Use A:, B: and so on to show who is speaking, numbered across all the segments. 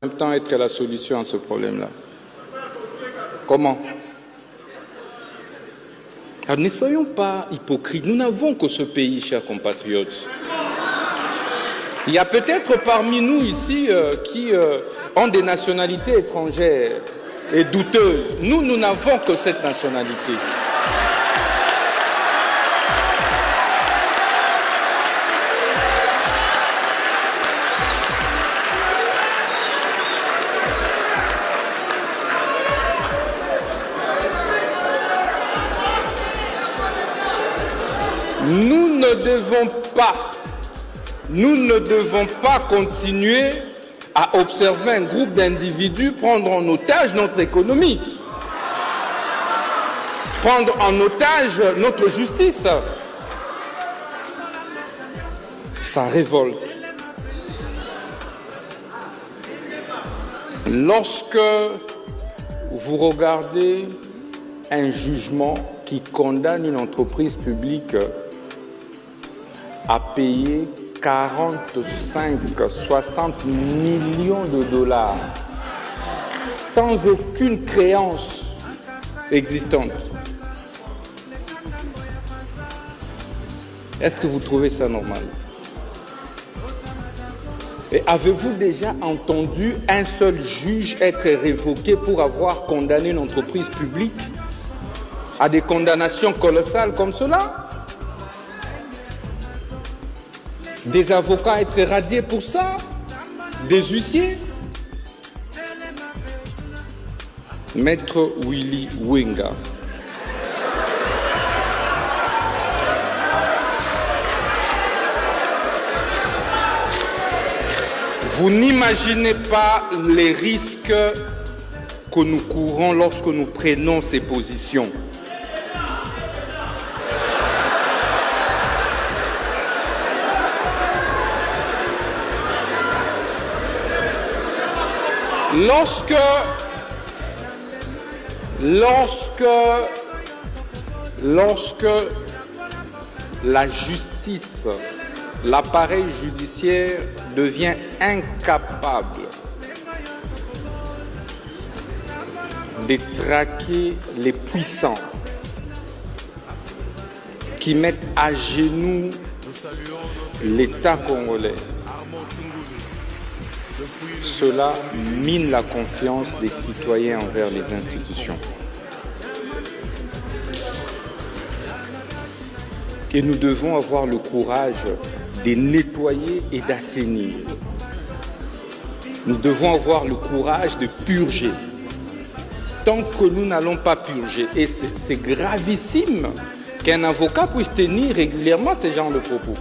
A: même temps être la solution à ce problème-là. Comment? Alors, ne soyons pas hypocrites. Nous n'avons que ce pays, chers compatriotes. Il y a peut-être parmi nous ici qui ont des nationalités étrangères et douteuses. Nous n'avons que cette nationalité. Nous ne devons pas continuer à observer un groupe d'individus prendre en otage notre économie, prendre en otage notre justice. Ça révolte. Lorsque vous regardez un jugement qui condamne une entreprise publique à payer 45-60 millions de dollars sans aucune créance existante. Est-ce que vous trouvez ça normal? Et avez-vous déjà entendu un seul juge être révoqué pour avoir condamné une entreprise publique à des condamnations colossales comme cela? Des avocats être radiés pour ça? Des huissiers? Maître Willy Wenga. Vous n'imaginez pas les risques que nous courons lorsque nous prenons ces positions. Lorsque la justice, l'appareil judiciaire devient incapable de traquer les puissants qui mettent à genoux l'État congolais, cela mine la confiance des citoyens envers les institutions. Et nous devons avoir le courage de nettoyer et d'assainir. Nous devons avoir le courage de purger. Tant que nous n'allons pas purger, et c'est gravissime qu'un avocat puisse tenir régulièrement ce genre de propos.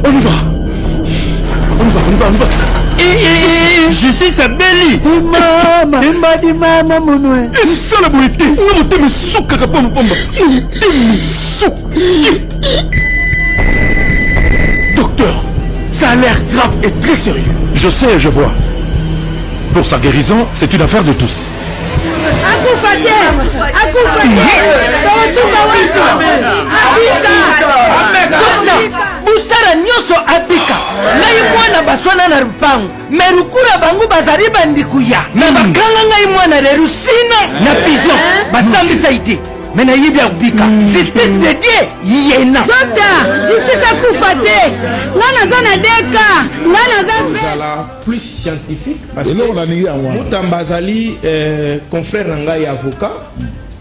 B: On y va. Justice Abeli. Mama monwe. Ça la bonité. On va me souka kapamba pamba. Docteur, ça a l'air grave et très sérieux. Je sais, je vois. Pour sa guérison, c'est une affaire de tous.
C: Busara nyoso abika ngai mwana baswana na rupangu merukura bangu bazali bandikuya na bakanga ngai mwana lerusina na piso basambisa ide mena yibya ubika justice de Dieu yena docteur justice akufate ngana zana deka ngana za
D: plus scientifique parce que Mutambazali confrère ngai avocat.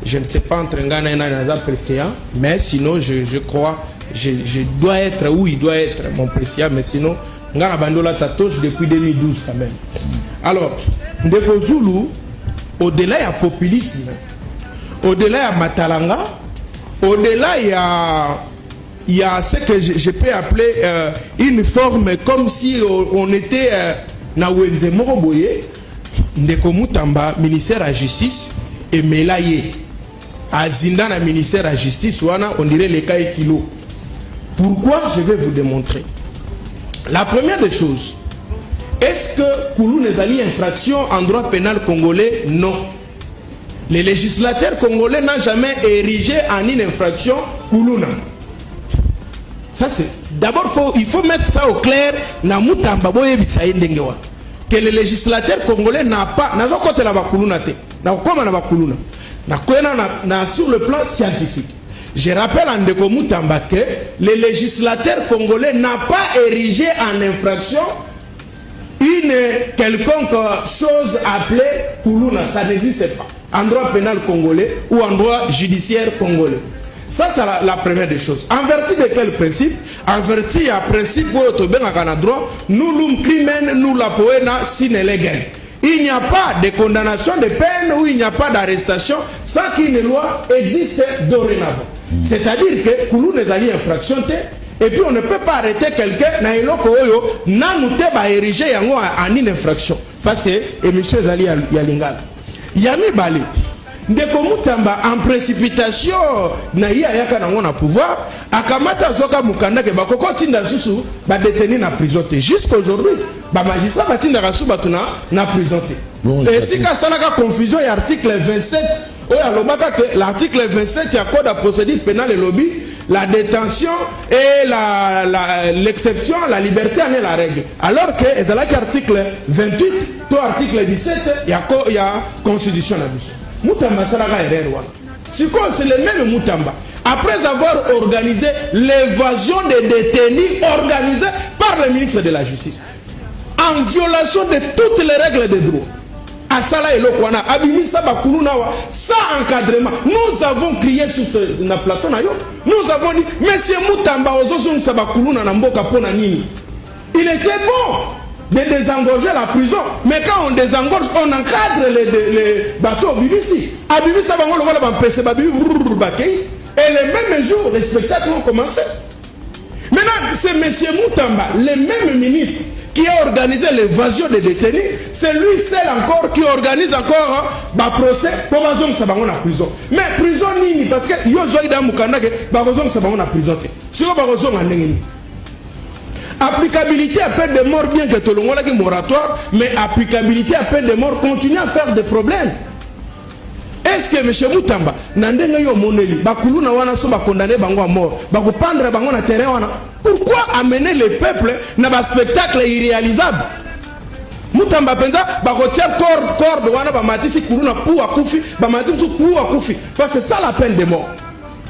D: Je ne sais pas entre Ngana et Naza Président, mais sinon je crois je dois être où il doit être mon président, mais sinon Ngana Bandola Tatoche depuis 2012 quand même. Alors, Ndeko Zulu, au-delà il y a populisme, au-delà il y a Matalanga, au-delà il y a ce que je peux appeler une forme comme si on était na Wenze Moroboye, Ndeko Mutamba, ministère de la Justice, et Melaye. Azinda na ministère de la Justice, on dirait les cas kilo. Pourquoi? Je vais vous démontrer. La première des choses, Est-ce que Koulouna est une infraction en droit pénal congolais? Non. Les législateurs congolais n'ont jamais érigé en une infraction Koulouna. Ça c'est. D'abord, il faut mettre ça au clair. Que le législateur congolais n'a pas. Sur le plan scientifique. Je rappelle en Ndeko Moutamba que le législateur congolais n'a pas érigé en infraction une quelconque chose appelée Koulouna. Ça n'existe pas en droit pénal congolais ou en droit judiciaire congolais. Ça, c'est la première des choses. En vertu de quel principe? En vertu à principe où droit, nous l'um crimen, nous la poena sine legen. Il n'y a pas de condamnation de peine ou il n'y a pas d'arrestation sans qu'une loi existe dorénavant. C'est-à-dire que Koulouna est une infraction et puis on ne peut pas arrêter quelqu'un na eloko oyo na nous ba ériger yango en une infraction parce que monsieur Zali Yalingala Yami Bali Ndeko Moutamba en précipitation na yaka nango na pouvoir akamata zoka mukanda ke bakoko tinda susu ba détenir na prison jusqu'aujourd'hui ba magistrat batinda rasu batuna na prison et si ka salaka confusion ya article 27 oyo alobaka que l'article 27 ya code de procédure pénale et lobby la détention et l'exception, la liberté en est la règle. Alors que, c'est l'article 28, tout article 17, il y a constitution là-dessus. Moutamba Salaga et Rerwa. C'est le même Moutamba. Après avoir organisé l'évasion des détenus organisée par le ministre de la Justice, en violation de toutes les règles de droit. Asala et Lokwana, Abimisa Bakoulouna, sans encadrement. Nous avons crié sur le plateau, nous avons dit, Monsieur Moutamba, il était bon de désengorger la prison, mais quand on désengorge, on encadre les bateaux BBC. Abimisa et le même jour, les spectacles ont commencé. Maintenant, c'est Monsieur Moutamba, le même ministre, qui a organisé l'évasion des détenus, c'est lui seul encore qui organise encore un procès pour raison que en prison. Mais prison nini parce que yo zoïda mukanda que raison que en prison. Sur raison en nini. Applicabilité à peine de mort bien que tout le monde a moratoire, mais applicabilité à peine de mort continue à faire des problèmes. Est-ce que M. Moutamba n'andenge yo moneli bakuluna wana so ba condamné bango à mort, ba ko pendre bango na terrain wana? Pourquoi amener le peuple dans un spectacle irréalisable? Moutamba penza ba ko tia corde wana ba matisi kuluna pour akufi, ba matisi pour akufi. Parce que c'est ça la peine de mort.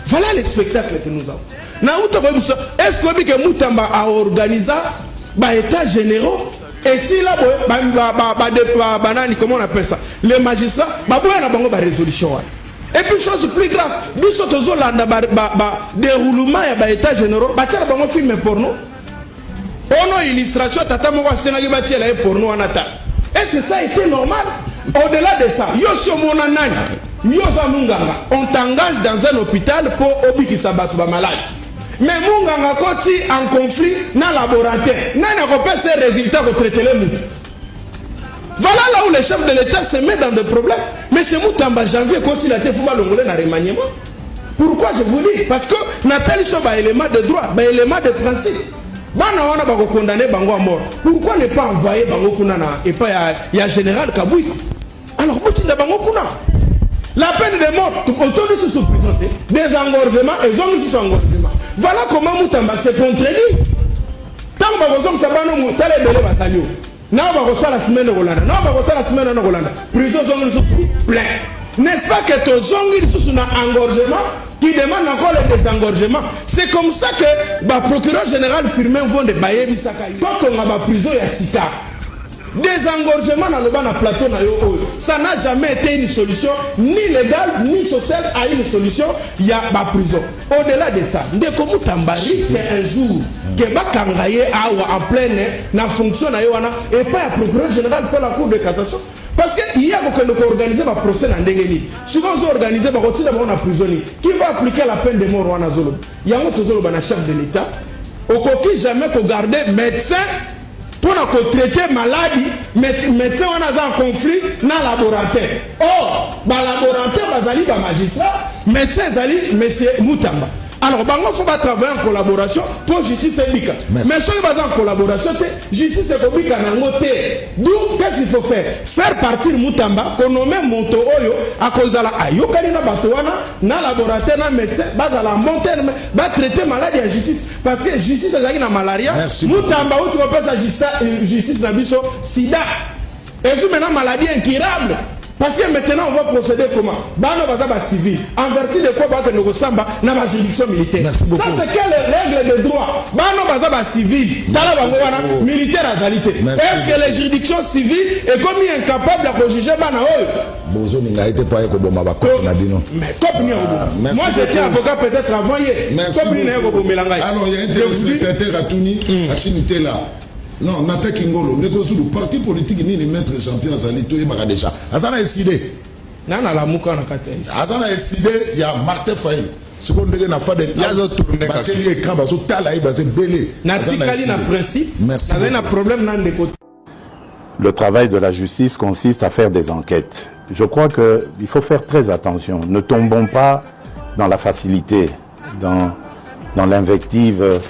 D: Voilà les spectacles que nous avons. Na est-ce que Moutamba a organisé ba états généraux? Et si là, comment on appelle ça? Les magistrats, ils résolution. Et puis, chose plus grave, nous sommes déroulement de l'état général, ils ont film porno. On a une illustration, porno. Et c'est ça, était normal. Au-delà de ça, on t'engage dans un hôpital pour obi sabat malade. Mais Munganga Koti en conflit dans le laboratoire. N'a pas ces résultats pour traiter les moutons. Voilà là où le chef de l'État se met dans des problèmes. Mais c'est Moutamba janvier quand il a été football l'ongolais dans le remaniement. Pourquoi je vous dis? Parce que Nathalie sont des éléments de droit, des éléments de principe. On a condamné Bango à mort. Pourquoi ne pas envoyer Bango Kunana et pas il y a général Kabouiko? Alors Moutinda Bango Kuna. La peine de mort, autour de ce présenté, des engorgements, et ont mis sur engorgement. Voilà comment Moutamba se contredit. Tant que vous avez la semaine de Rolanda, la semaine de Rolanda, prison plein. N'est-ce pas que tu as un engorgement qui demande encore le désengorgement? C'est comme ça que le procureur général Firmin vont de Baye Bisakaï. Quand on a la prison, il y a Sika. Désengorgement dans le plateau, ça n'a jamais été une solution ni légale ni sociale à une solution. Il y a la prison. Au-delà de ça, Ndeko Moutamba risque un jour que Bakangaye en pleine na fonction et pas un procureur général pour la Cour de cassation. Parce qu'il y a organiser un procès dans Ndengeni. Souvent, ils ont organisé un prisonnier qui va appliquer la peine de mort à Zolo. Il y a un chef de l'État. Au coquille jamais pour garder médecin. Pour traiter maladie, médecin on a un conflit dans le laboratoire. Or, dans le laboratoire, il y a un magistrat, médecin, monsieur Moutamba. Alors, il faut travailler en collaboration pour justice et bika. Mais si on est en collaboration, justice et bika n'a noté. Donc, qu'est-ce qu'il faut faire? Faire partir Moutamba, qu'on nomme Monto Oyo, à cause de la Ayokalina Batouana, na laboratoire, na médecin, bas à la montagne, va traiter maladie à justice. Parce que justice est la malaria. Moutamba, où tu repasses à justice, na biso, sida. Et puis maintenant, maladie incurable. Parce que maintenant, on va procéder comment? Bano bazaba civil. En vertu de quoi baka nogosamba na ma juridiction militaire. Ça c'est quelle règle de droit? Bano bazaba civil. Tala bango wana militaire azalité. Est-ce que les juridictions civiles est comme incapable de juger bana oyo?
E: Bozo ninga été pas ko boma ba cop na bino.
D: Mais cop ni obo. Moi j'étais avocat peut-être avant hier. Cop ni na ko bomela ngai.
E: Alors il y a un téléspectateur à Tuni, à Chinité là. Non, on attaque Ngolo. Mais quand le parti politique ni maître Jean-Pierre Azali, tout est déjà. Azana a décidé.
D: Non, la mouka na kate.
E: Azana a décidé. Il y a Martin Faye. Ce qu'on dit na fait. Il y a d'autres bâtiments et camps. Sur tala il va se belé.
D: Natikali na principe.
E: Merci.
D: Avec un problème dans les côtés.
F: Le travail de la justice consiste à faire des enquêtes. Je crois qu'il faut faire très attention. Ne tombons pas dans la facilité, dans l'invective.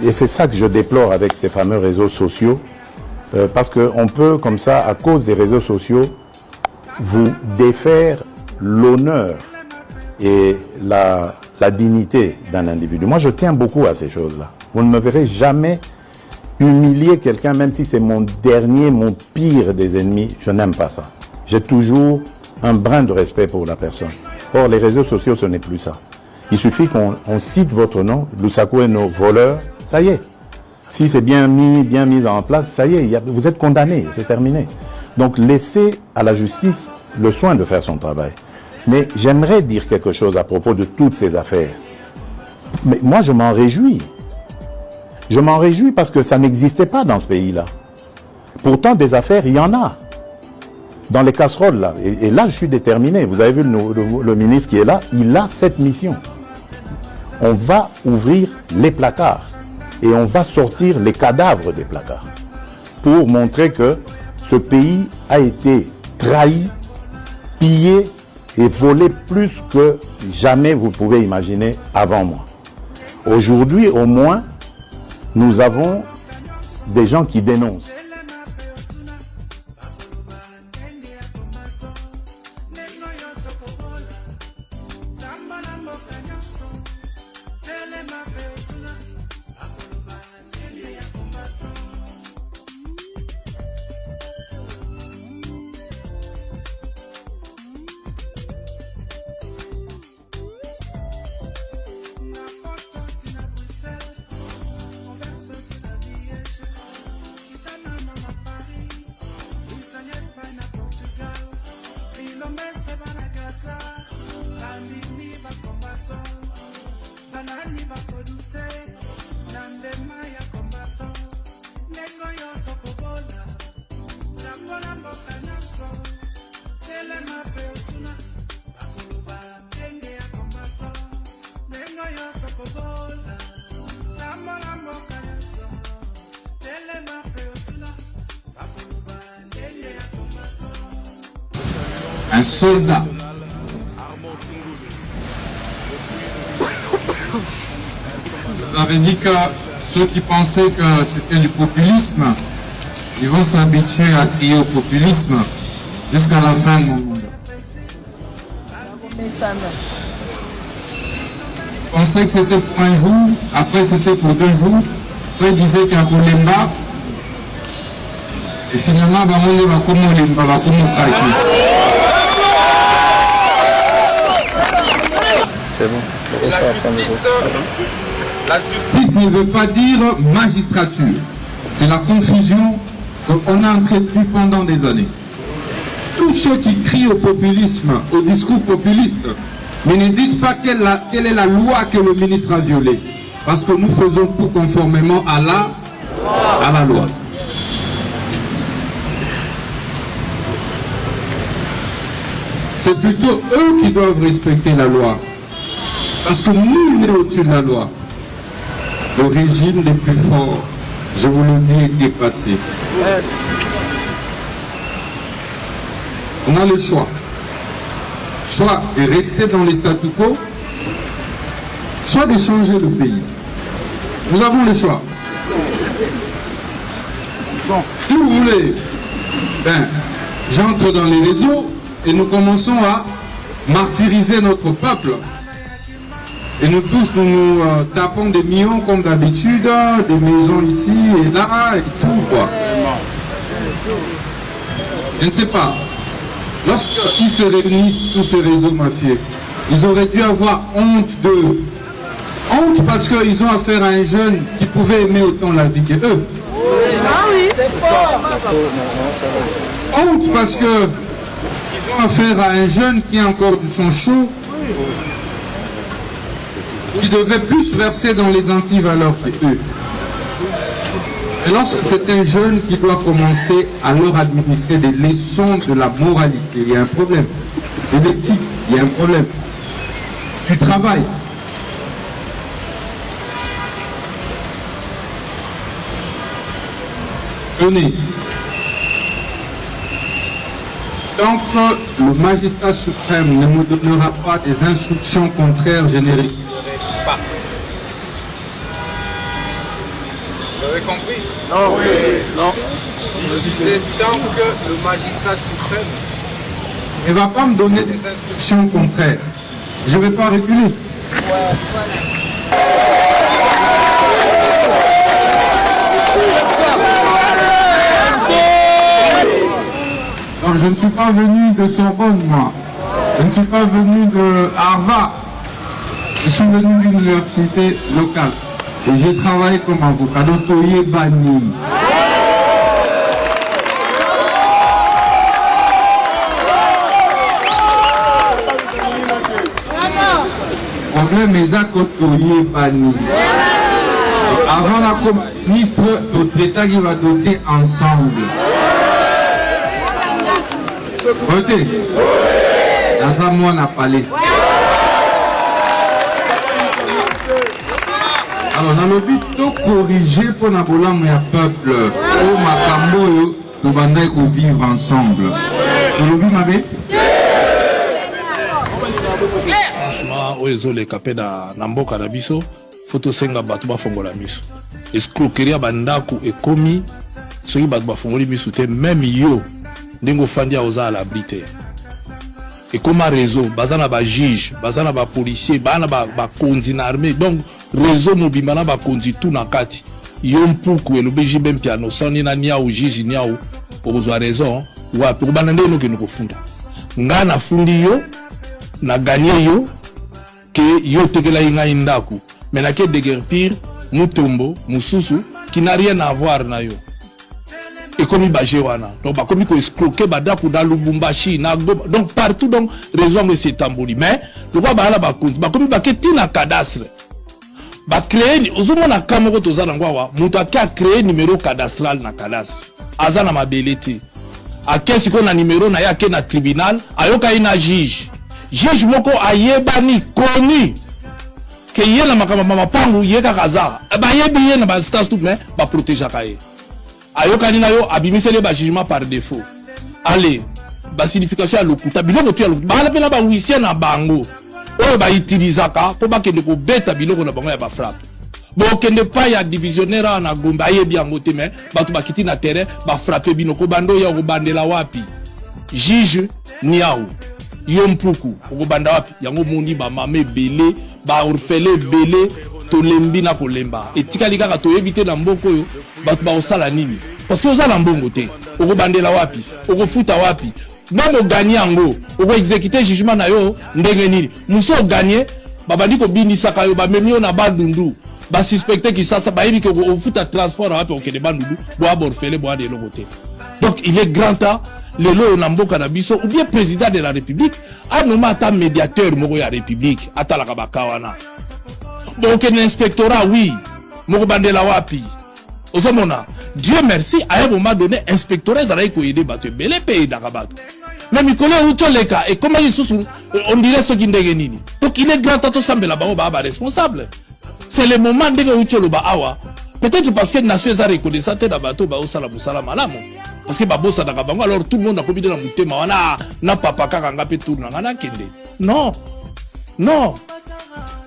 F: Et c'est ça que je déplore avec ces fameux réseaux sociaux, parce qu'on peut, comme ça, à cause des réseaux sociaux, vous défaire l'honneur et la dignité d'un individu. Moi, je tiens beaucoup à ces choses-là. Vous ne me verrez jamais humilier quelqu'un, même si c'est mon pire des ennemis. Je n'aime pas ça. J'ai toujours un brin de respect pour la personne. Or, les réseaux sociaux, ce n'est plus ça. Il suffit qu'on cite votre nom, Lusaku et nos voleurs. Ça y est, si c'est bien mis en place, ça y est, vous êtes condamné, c'est terminé. Donc laissez à la justice le soin de faire son travail. Mais j'aimerais dire quelque chose à propos de toutes ces affaires. Mais moi, je m'en réjouis. Je m'en réjouis parce que ça n'existait pas dans ce pays-là. Pourtant, des affaires, il y en a. Dans les casseroles, là. Et là, je suis déterminé. Vous avez vu le ministre qui est là, il a cette mission. On va ouvrir les placards. Et on va sortir les cadavres des placards pour montrer que ce pays a été trahi, pillé et volé plus que jamais vous pouvez imaginer avant moi. Aujourd'hui, au moins, nous avons des gens qui dénoncent.
G: Un soldat vous avez dit que ceux qui pensaient que c'était du populisme, ils vont s'habituer à crier au populisme jusqu'à la fin du monde. Ils pensaient que c'était pour un jour, après c'était pour 2 jours, après ils disaient qu'il y a Olemba, et finalement, on va comme Olemba, on va comme Okaki.
A: La justice
G: ne veut pas dire magistrature. C'est la confusion qu'on a entretenue pendant des années. Tous ceux qui crient au populisme, au discours populiste, mais ne disent pas quelle est la loi que le ministre a violée. Parce que nous faisons tout conformément à la loi. C'est plutôt eux qui doivent respecter la loi. Parce que nul n'est au-dessus de la loi. Le régime des plus forts, je vous le dis, est dépassé. On a le choix. Soit de rester dans les statu quo, soit de changer le pays. Nous avons le choix. Si vous voulez, ben, j'entre dans les réseaux et nous commençons à martyriser notre peuple. Et nous tous, nous tapons des millions comme d'habitude, des maisons ici et là et tout quoi. Je ne sais pas. Lorsqu'ils se réunissent, tous ces réseaux mafieux, ils auraient dû avoir honte d'eux. Honte parce qu'ils ont affaire à un jeune qui pouvait aimer autant la vie que eux. Honte parce qu'ils ont affaire à un jeune qui a encore du sang chaud, qui devait plus verser dans les antivaleurs que eux. Et lorsque c'est un jeune qui doit commencer à leur administrer des leçons de la moralité, il y a un problème. De l'éthique, il y a un problème. Du travail. Tenez. Tant que le magistrat suprême ne me donnera pas des instructions contraires, je ne régulerai pas. Vous avez compris? Non. Oui. Non. C'est tant que le magistrat suprême ne va pas me donner des instructions contraires, je ne vais pas reculer. Non, je ne suis pas venu de Sorbonne, moi. Je ne suis pas venu de Harvard. Je suis venu d'une université locale. Et j'ai travaillé comme avocat. D'Otoye Bani. Le problème est à Otoye Bani. Avant la ministre de l'État qui va dossier ensemble. Votez. Dans un mois, on a parlé. Alors, dans le but de corriger pour la peuple, au Makambo, nous allons vivre ensemble. Dans le but, m'avez?
B: Franchement, oyezo le capé na mboka na biso, photo senga batu ba fongola miso. Escroquerie bandaku e komi, soki batu ba fongoli miso te, même yo. Ndingo fandi oza à l'abri te. Et comme réseau, bazana ba juge, bazana ba policier, bana ba kondi na armée. Donc réseau mobimana ba kondi tout na kati. Yom puku elobeji ben piano soni na nia ou juge nia ou ozo raison. Wa pour banande no ke no kofunda. Nga na fundi yo na gagner yo que yo tekela inga indaku. Mais na ke déguerpir mutombo, mususu qui n'a rien à voir na yo. Et comme il wana donc bah comme il escroquer bada pour dans Lubumbashi na donc partout donc raison mais c'est tambouri mais le quoi bah là bah comme il baketi na cadastre bah créer ozomo na kamoko toza na ngwa muta ka créer numéro cadastral na cadastre azana mabeleti a kesi ko na numéro na ya ke na tribunal ayoka ina juge moko ayebani koni que yena makama pangu yeka kaza ba yebi yena ba stage tout mais ba protéger kaye ayokani na yo abimisele ba jugement par défaut. Allez, ba signification à lokuta biloko tu ya lokuta ba pela ba huissier na bango oyo ba utilizaka po ba kende ko beta biloko na bango ya ba frappe. Bon kende pa ya divisionnaire na gomba yebi yango te mais ba tu ba kiti na terrain ba frapper binoko bando ya ko bandela wapi. Juge niao yompuku ko banda wapi yango mundi ba mame belé ba orfele belé to lembi na kolemba etikali kaka to éviter na mboko yo batu ba osala nini parce que osala mbongo te oko bandela wapi oko futa wapi même gagner yango oko exécuter jugement na yo ndenge nini muso gagner babandi ko bindisaka yo ba memio na bandundu ba suspecter ki sasa ba yebi ko futa transport wapi ok de bandundu bo aborfele bo ade lokote. Donc il est grand temps lelo na mboka na biso ou bien président de la République a nommé ata médiateur moko ya République ata la kabakawana. Donc un inspectorat oui moko bandela wapi ozomona Dieu merci à un moment donné inspectorat zala ko aider bato belé pays d'akabato mais mikolo utoleka et comment ils sont on dirait ce qui ndenge nini. Donc il est grand temps to sambela ba ba responsable. C'est le moment ndenge utolo ba awa peut-être parce que nation za reconnaissante na bato ba osala musala malamu parce que ba bossa na kabango alors tout le monde a combien na mutema wana na papa kaka ngape tourna ngana kende non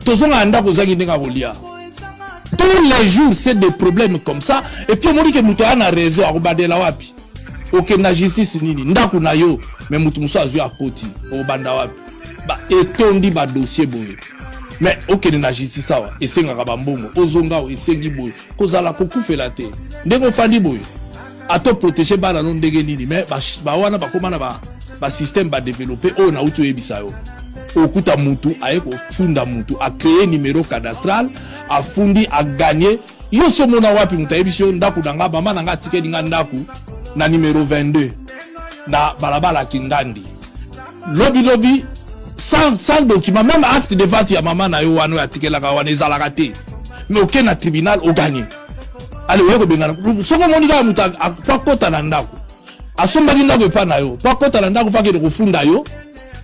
B: tozonga ndako zangi ndenga kolia. Tous les jours c'est des problèmes comme ça et puis on dit que muto ana réseau akobadela wapi. OK na justice nini ndako na yo mais mutu muso azu akoti obanda wapi. Ba etondi ba dossier boye. Mais OK na justice sawa esenga ka bambongo ozonga o esengi boye kozala kokufela te. Ndeko fandi boye. Ato protéger ba na ndenge nini mais ba wana ba komana ba système ba développer o na utu ebisa yo. Okuta mutu ayeko funda mutu a créer numéro cadastral a fundi a gagner yo somona wapi mutaibisho ndaku danga mama nanga tiketi nga ndaku na numéro 22 na balabala Kingandi lobby sans document même acte de vente ya mama na yo wano ya tikela ka wana ezalaka te mais aucun na tribunal o gagner allez weko bengana soko monika mutu a kota na ndaku asomba ndako pa na yo pa kota na ndaku fakele ko funda yo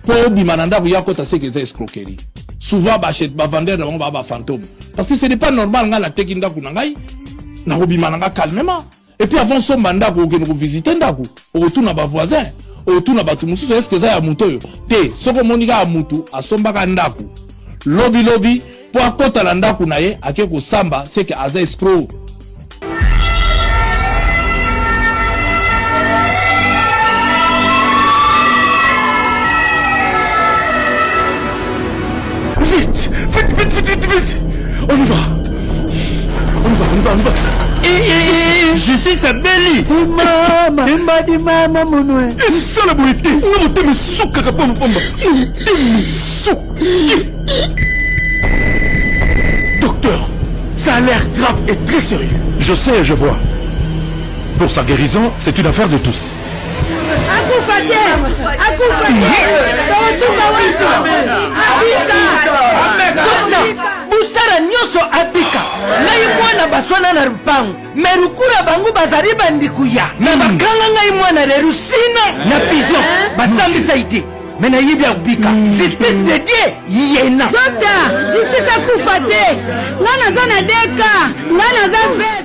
B: pour bimananda vous y a côté c'est que c'est escroquerie souvent bachète ba vendeur ba fantôme parce que ce n'est pas normal nga la tekinda kunangai na bimananga calmement et puis avant son mandat ko ke nous visiter ndako au retour na ba voisin au retour na ba tout musu est-ce que ça ya muto yo te soko monika ya mutu asomba ka ndako lobby pour akota la ndako na ye ake ko samba c'est que aza escroc.
C: Vite. On y va. Justice est belli. Maman, mon ouais. Et c'est ça la beauté. On va me souka kapamba. Docteur, ça a l'air grave et très sérieux. Je sais, je vois. Pour sa guérison, c'est une affaire de tous. Busara nyoso abika ngai mwana baswana na rupangu merukura bangu bazari bandikuya na bakanga ngai mwana lerusina na pigeon basambisa ite mena yibi abika justice de Dieu yena
H: docteur justice akufa te ngana za na deka ngana za veve